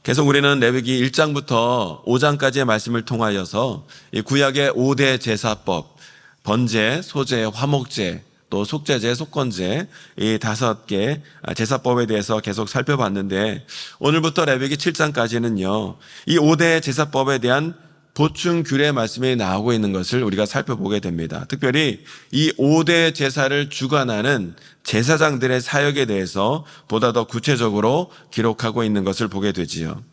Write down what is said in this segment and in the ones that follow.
계속 우리는 레위기 1장부터 5장까지의 말씀을 통하여서 이 구약의 5대 제사법, 번제, 소제, 화목제, 또 속죄제, 속건제 이 5개 제사법에 대해서 계속 살펴봤는데, 오늘부터 레위기 7장까지는요 이 5대 제사법에 대한 보충 규례 말씀이 나오고 있는 것을 우리가 살펴보게 됩니다. 특별히 이 5대 제사를 주관하는 제사장들의 사역에 대해서 보다 더 구체적으로 기록하고 있는 것을 보게 되지요.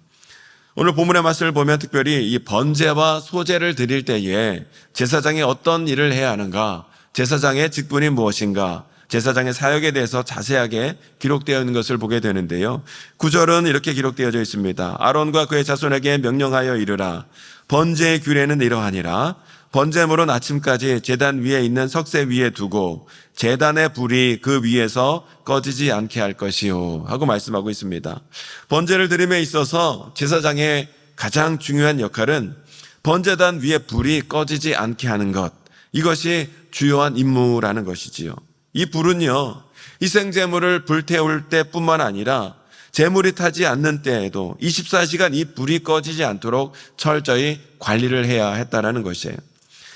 오늘 본문의 말씀을 보면 특별히 이 번제와 소제를 드릴 때에 제사장이 어떤 일을 해야 하는가, 제사장의 직분이 무엇인가, 제사장의 사역에 대해서 자세하게 기록되어 있는 것을 보게 되는데요. 9절은 이렇게 기록되어져 있습니다. 아론과 그의 자손에게 명령하여 이르라. 번제의 규례는 이러하니라. 번제물은 아침까지 제단 위에 있는 석쇠 위에 두고 제단의 불이 그 위에서 꺼지지 않게 할 것이요 하고 말씀하고 있습니다. 번제를 드림에 있어서 제사장의 가장 중요한 역할은 번제단 위에 불이 꺼지지 않게 하는 것, 이것이 주요한 임무라는 것이지요. 이 불은요, 희생제물을 불태울 때뿐만 아니라 제물이 타지 않는 때에도 24시간 이 불이 꺼지지 않도록 철저히 관리를 해야 했다는 것이에요.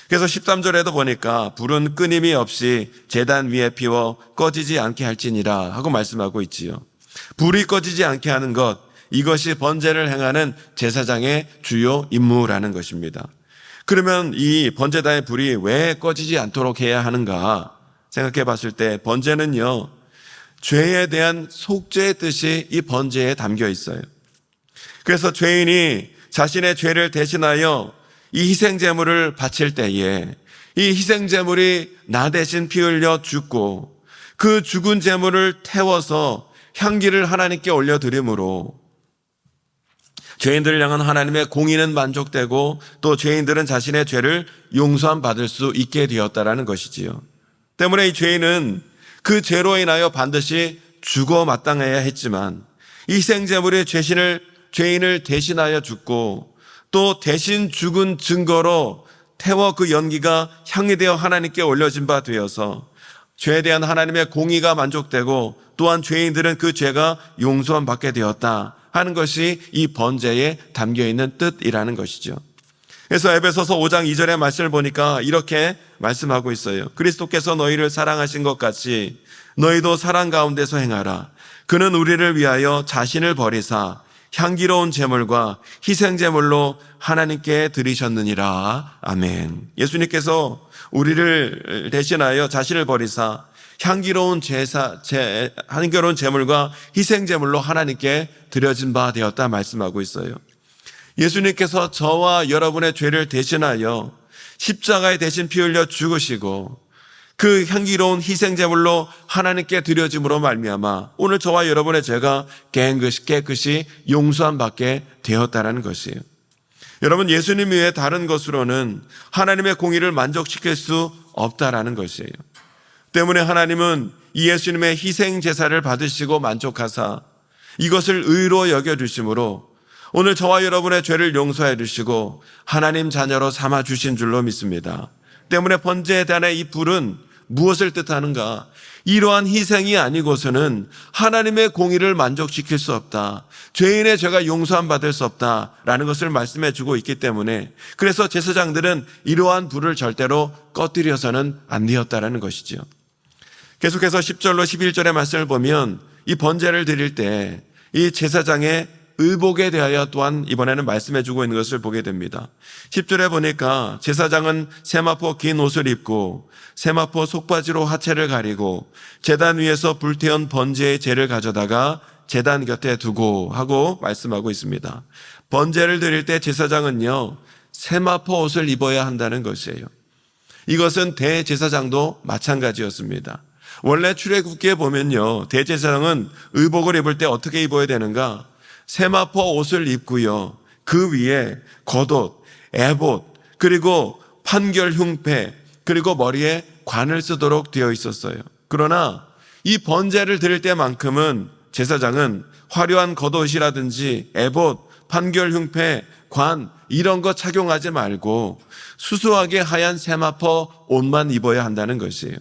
그래서 13절에도 보니까 불은 끊임이 없이 제단 위에 피워 꺼지지 않게 할지니라 하고 말씀하고 있지요. 불이 꺼지지 않게 하는 것, 이것이 번제를 행하는 제사장의 주요 임무라는 것입니다. 그러면 이 번제단의 불이 왜 꺼지지 않도록 해야 하는가 생각해 봤을 때, 번제는요 죄에 대한 속죄의 뜻이 이 번제에 담겨 있어요. 그래서 죄인이 자신의 죄를 대신하여 이 희생제물을 바칠 때에 이 희생제물이 나 대신 피 흘려 죽고 그 죽은 제물을 태워서 향기를 하나님께 올려드림으로 죄인들을 향한 하나님의 공의는 만족되고 또 죄인들은 자신의 죄를 용서함 받을 수 있게 되었다라는 것이지요. 때문에 이 죄인은 그 죄로 인하여 반드시 죽어 마땅해야 했지만 이 희생제물이 죄인을 대신하여 죽고 또 대신 죽은 증거로 태워 그 연기가 향이 되어 하나님께 올려진 바 되어서 죄에 대한 하나님의 공의가 만족되고 또한 죄인들은 그 죄가 용서함 받게 되었다 하는 것이 이 번제에 담겨있는 뜻이라는 것이죠. 그래서 에베소서 5장 2절의 말씀을 보니까 이렇게 말씀하고 있어요. 그리스도께서 너희를 사랑하신 것 같이 너희도 사랑 가운데서 행하라. 그는 우리를 위하여 자신을 버리사 향기로운 제물과 희생제물로 하나님께 드리셨느니라. 아멘. 예수님께서 우리를 대신하여 자신을 버리사 향기로운 제물과 희생제물로 하나님께 드려진 바 되었다 말씀하고 있어요. 예수님께서 저와 여러분의 죄를 대신하여 십자가에 대신 피 흘려 죽으시고 그 향기로운 희생제물로 하나님께 드려짐으로 말미암아 오늘 저와 여러분의 죄가 깨끗이 용서함 받게 되었다는 것이에요. 여러분, 예수님 외에 다른 것으로는 하나님의 공의를 만족시킬 수 없다라는 것이에요. 때문에 하나님은 이 예수님의 희생 제사를 받으시고 만족하사 이것을 의로 여겨주심으로 오늘 저와 여러분의 죄를 용서해 주시고 하나님 자녀로 삼아 주신 줄로 믿습니다. 때문에 번제단의 이 불은 무엇을 뜻하는가? 이러한 희생이 아니고서는 하나님의 공의를 만족시킬 수 없다. 죄인의 죄가 용서함 받을 수 없다라는 것을 말씀해 주고 있기 때문에, 그래서 제사장들은 이러한 불을 절대로 꺼뜨려서는 안 되었다라는 것이죠. 계속해서 10절로 11절의 말씀을 보면 이 번제를 드릴 때 이 제사장의 의복에 대하여 또한 이번에는 말씀해 주고 있는 것을 보게 됩니다. 10절에 보니까 제사장은 세마포 긴 옷을 입고 세마포 속바지로 하체를 가리고 제단 위에서 불태운 번제의 재를 가져다가 제단 곁에 두고 하고 말씀하고 있습니다. 번제를 드릴 때 제사장은요 세마포 옷을 입어야 한다는 것이에요. 이것은 대제사장도 마찬가지였습니다. 원래 출애굽기에 보면요 대제사장은 의복을 입을 때 어떻게 입어야 되는가? 세마포 옷을 입고요 그 위에 겉옷, 에봇, 그리고 판결 흉패, 그리고 머리에 관을 쓰도록 되어 있었어요. 그러나 이 번제를 드릴 때만큼은 제사장은 화려한 겉옷이라든지 에봇, 판결 흉패, 관 이런 거 착용하지 말고 수수하게 하얀 세마포 옷만 입어야 한다는 것이에요.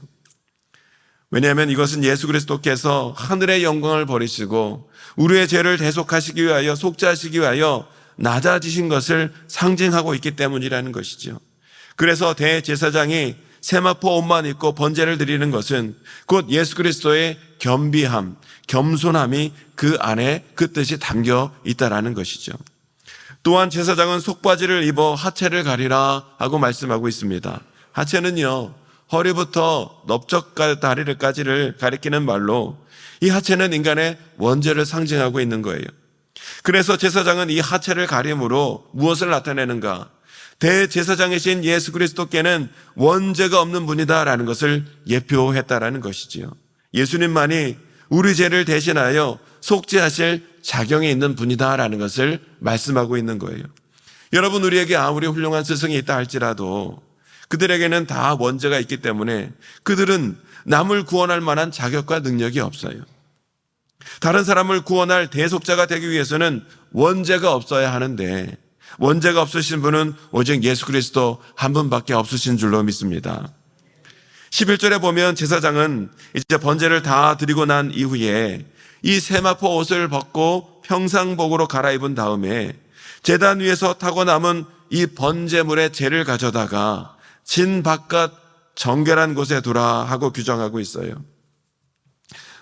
왜냐하면 이것은 예수 그리스도께서 하늘의 영광을 버리시고 우리의 죄를 대속하시기 위하여, 속죄하시기 위하여 낮아지신 것을 상징하고 있기 때문이라는 것이죠. 그래서 대제사장이 세마포 옷만 입고 번제를 드리는 것은 곧 예수 그리스도의 겸비함, 겸손함이 그 안에 그 뜻이 담겨 있다라는 것이죠. 또한 제사장은 속바지를 입어 하체를 가리라 하고 말씀하고 있습니다. 하체는요, 허리부터 넓적 다리를까지를 가리키는 말로 이 하체는 인간의 원죄를 상징하고 있는 거예요. 그래서 제사장은 이 하체를 가림으로 무엇을 나타내는가? 대제사장이신 예수 그리스도께는 원죄가 없는 분이다라는 것을 예표했다라는 것이지요. 예수님만이 우리 죄를 대신하여 속죄하실 자격이 있는 분이다라는 것을 말씀하고 있는 거예요. 여러분, 우리에게 아무리 훌륭한 스승이 있다 할지라도 그들에게는 다 원죄가 있기 때문에 그들은 남을 구원할 만한 자격과 능력이 없어요. 다른 사람을 구원할 대속자가 되기 위해서는 원죄가 없어야 하는데 원죄가 없으신 분은 오직 예수 그리스도 한 분밖에 없으신 줄로 믿습니다. 11절에 보면 제사장은 이제 번제를 다 드리고 난 이후에 이 세마포 옷을 벗고 평상복으로 갈아입은 다음에 제단 위에서 타고 남은 이 번제물의 재를 가져다가 진 바깥 정결한 곳에 두라 하고 규정하고 있어요.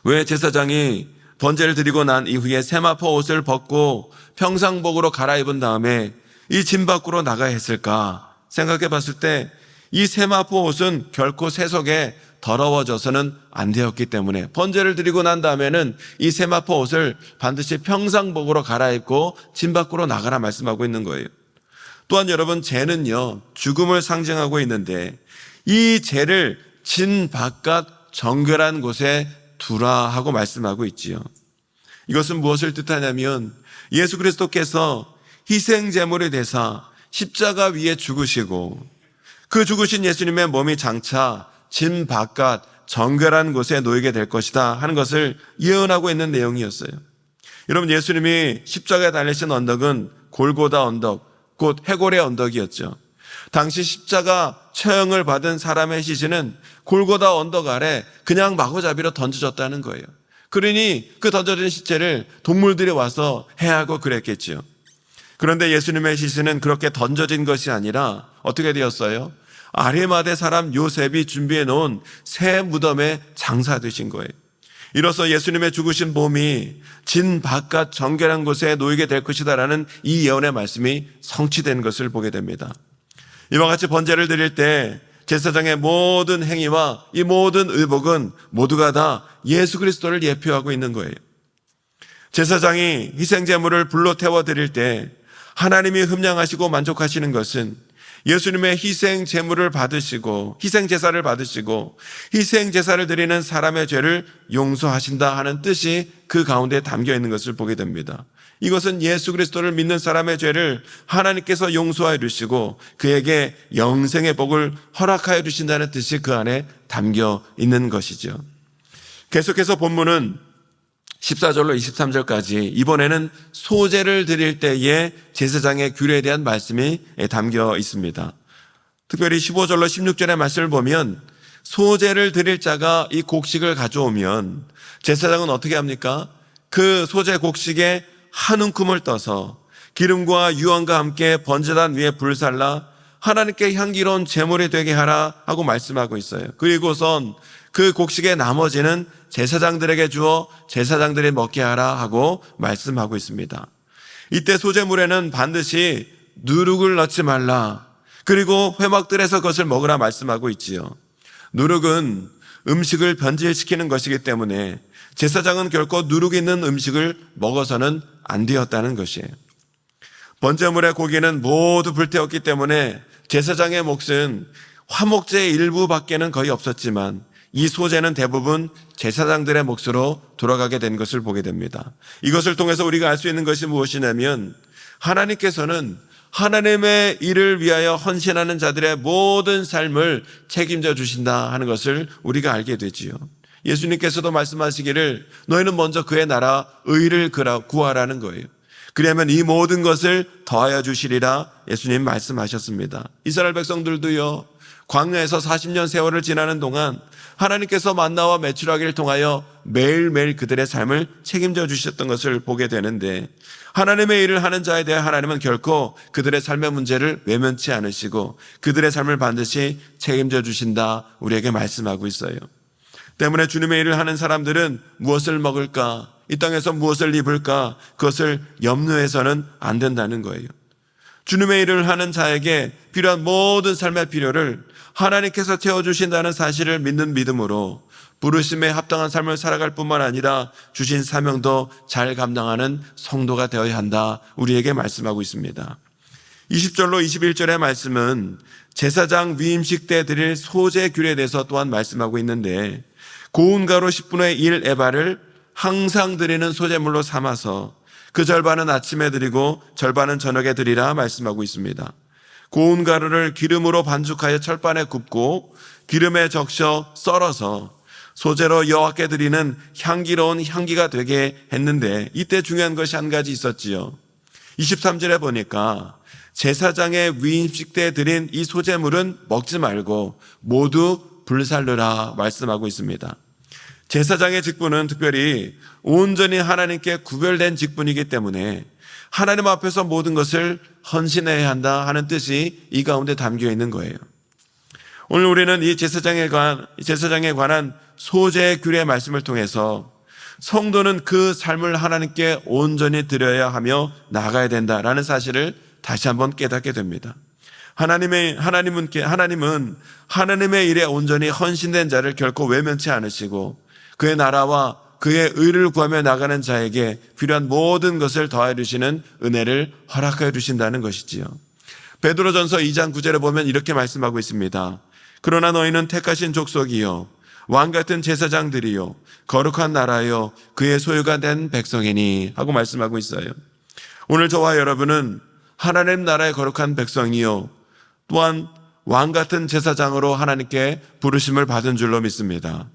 왜 제사장이 번제를 드리고 난 이후에 세마포 옷을 벗고 평상복으로 갈아입은 다음에 이 진 밖으로 나가야 했을까 생각해 봤을 때 이 세마포 옷은 결코 세속에 더러워져서는 안 되었기 때문에 번제를 드리고 난 다음에는 이 세마포 옷을 반드시 평상복으로 갈아입고 진 밖으로 나가라 말씀하고 있는 거예요. 또한 여러분, 죄는요, 죽음을 상징하고 있는데 이 죄를 진 바깥 정결한 곳에 두라 하고 말씀하고 있지요. 이것은 무엇을 뜻하냐면 예수 그리스도께서 희생제물이 되사 십자가 위에 죽으시고 그 죽으신 예수님의 몸이 장차 진 바깥 정결한 곳에 놓이게 될 것이다 하는 것을 예언하고 있는 내용이었어요. 여러분, 예수님이 십자가에 달리신 언덕은 골고다 언덕, 곧 해골의 언덕이었죠. 당시 십자가 처형을 받은 사람의 시신은 골고다 언덕 아래 그냥 마구잡이로 던져졌다는 거예요. 그러니 그 던져진 시체를 동물들이 와서 해하고 그랬겠지요. 그런데 예수님의 시신은 그렇게 던져진 것이 아니라 어떻게 되었어요? 아리마대 사람 요셉이 준비해 놓은 새 무덤에 장사되신 거예요. 이로써 예수님의 죽으신 몸이 진 바깥 정결한 곳에 놓이게 될 것이다라는 이 예언의 말씀이 성취된 것을 보게 됩니다. 이와 같이 번제를 드릴 때 제사장의 모든 행위와 이 모든 의복은 모두가 다 예수 그리스도를 예표하고 있는 거예요. 제사장이 희생제물을 불로 태워 드릴 때 하나님이 흠량하시고 만족하시는 것은 예수님의 희생제물을 받으시고 희생제사를 받으시고 희생제사를 드리는 사람의 죄를 용서하신다 하는 뜻이 그 가운데 담겨 있는 것을 보게 됩니다. 이것은 예수 그리스도를 믿는 사람의 죄를 하나님께서 용서하여 주시고 그에게 영생의 복을 허락하여 주신다는 뜻이 그 안에 담겨 있는 것이죠. 계속해서 본문은 14절로 23절까지 이번에는 소제를 드릴 때의 제사장의 규례에 대한 말씀이 담겨 있습니다. 특별히 15절로 16절의 말씀을 보면 소제를 드릴 자가 이 곡식을 가져오면 제사장은 어떻게 합니까? 그 소제 곡식에 한 움큼을 떠서 기름과 유황과 함께 번제단 위에 불살라 하나님께 향기로운 제물이 되게 하라 하고 말씀하고 있어요. 그리고선 그 곡식의 나머지는 제사장들에게 주어 제사장들이 먹게 하라 하고 말씀하고 있습니다. 이때 소제물에는 반드시 누룩을 넣지 말라, 그리고 회막들에서 그것을 먹으라 말씀하고 있지요. 누룩은 음식을 변질시키는 것이기 때문에 제사장은 결코 누룩 있는 음식을 먹어서는 안 되었다는 것이에요. 번제물의 고기는 모두 불태웠기 때문에 제사장의 몫은 화목제의 일부밖에는 거의 없었지만 이 소제는 대부분 제사장들의 몫으로 돌아가게 된 것을 보게 됩니다. 이것을 통해서 우리가 알 수 있는 것이 무엇이냐면 하나님께서는 하나님의 일을 위하여 헌신하는 자들의 모든 삶을 책임져 주신다 하는 것을 우리가 알게 되지요. 예수님께서도 말씀하시기를 너희는 먼저 그의 나라 의를 구하라는 거예요. 그러면 이 모든 것을 더하여 주시리라 예수님 말씀하셨습니다. 이스라엘 백성들도요, 광야에서 40년 세월을 지나는 동안 하나님께서 만나와 메추라기를 통하여 매일매일 그들의 삶을 책임져 주셨던 것을 보게 되는데, 하나님의 일을 하는 자에 대해 하나님은 결코 그들의 삶의 문제를 외면치 않으시고 그들의 삶을 반드시 책임져 주신다, 우리에게 말씀하고 있어요. 때문에 주님의 일을 하는 사람들은 무엇을 먹을까, 이 땅에서 무엇을 입을까, 그것을 염려해서는 안 된다는 거예요. 주님의 일을 하는 자에게 필요한 모든 삶의 필요를 하나님께서 채워주신다는 사실을 믿는 믿음으로 부르심에 합당한 삶을 살아갈 뿐만 아니라 주신 사명도 잘 감당하는 성도가 되어야 한다, 우리에게 말씀하고 있습니다. 20절로 21절의 말씀은 제사장 위임식 때 드릴 소재 귤에 대해서 또한 말씀하고 있는데, 고운 가루 10분의 1 에바를 항상 드리는 소재물로 삼아서 그 절반은 아침에 드리고 절반은 저녁에 드리라 말씀하고 있습니다. 고운 가루를 기름으로 반죽하여 철판에 굽고 기름에 적셔 썰어서 소재로 여호와께 드리는 향기로운 향기가 되게 했는데, 이때 중요한 것이 한 가지 있었지요. 23절에 보니까 제사장의 위임식 때 드린 이 소재물은 먹지 말고 모두 불살르라 말씀하고 있습니다. 제사장의 직분은 특별히 온전히 하나님께 구별된 직분이기 때문에 하나님 앞에서 모든 것을 헌신해야 한다 하는 뜻이 이 가운데 담겨 있는 거예요. 오늘 우리는 이 제사장에 관한 소재 귤의 말씀을 통해서 성도는 그 삶을 하나님께 온전히 드려야 하며 나아가야 된다라는 사실을 다시 한번 깨닫게 됩니다. 하나님은 하나님의 일에 온전히 헌신된 자를 결코 외면치 않으시고 그의 나라와 그의 의를 구하며 나가는 자에게 필요한 모든 것을 더하여 주시는 은혜를 허락하여 주신다는 것이지요. 베드로전서 2장 9절에 보면 이렇게 말씀하고 있습니다. 그러나 너희는 택하신 족속이요 왕같은 제사장들이요 거룩한 나라요 그의 소유가 된 백성이니 하고 말씀하고 있어요. 오늘 저와 여러분은 하나님 나라의 거룩한 백성이요 또한 왕같은 제사장으로 하나님께 부르심을 받은 줄로 믿습니다.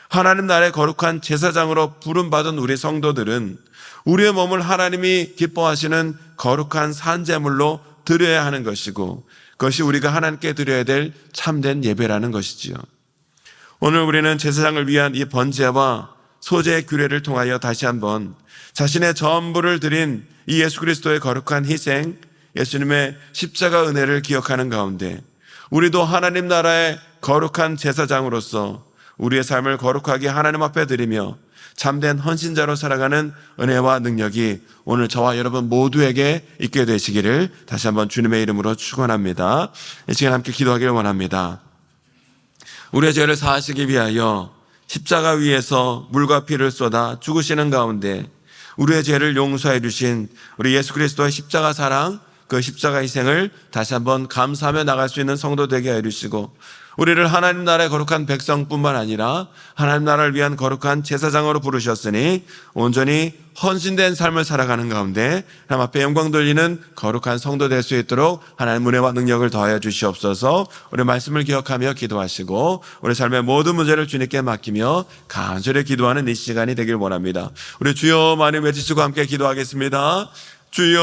하나님 나라의 거룩한 제사장으로 부름받은 우리 성도들은 우리의 몸을 하나님이 기뻐하시는 거룩한 산제물로 드려야 하는 것이고, 그것이 우리가 하나님께 드려야 될 참된 예배라는 것이지요. 오늘 우리는 제사장을 위한 이 번제와 소재 규례를 통하여 다시 한번 자신의 전부를 드린 이 예수 그리스도의 거룩한 희생, 예수님의 십자가 은혜를 기억하는 가운데 우리도 하나님 나라의 거룩한 제사장으로서 우리의 삶을 거룩하게 하나님 앞에 드리며 참된 헌신자로 살아가는 은혜와 능력이 오늘 저와 여러분 모두에게 있게 되시기를 다시 한번 주님의 이름으로 축원합니다. 이 시간 함께 기도하기를 원합니다. 우리의 죄를 사하시기 위하여 십자가 위에서 물과 피를 쏟아 죽으시는 가운데 우리의 죄를 용서해 주신 우리 예수 그리스도의 십자가 사랑, 그 십자가 희생을 다시 한번 감사하며 나갈 수 있는 성도 되게 해주시고, 우리를 하나님 나라의 거룩한 백성뿐만 아니라 하나님 나라를 위한 거룩한 제사장으로 부르셨으니 온전히 헌신된 삶을 살아가는 가운데 하나님 앞에 영광 돌리는 거룩한 성도 될 수 있도록 하나님 은혜와 능력을 더하여 주시옵소서. 우리 말씀을 기억하며 기도하시고 우리 삶의 모든 문제를 주님께 맡기며 간절히 기도하는 이 시간이 되길 원합니다. 우리 주여 많이 외치시고 함께 기도하겠습니다. 주여.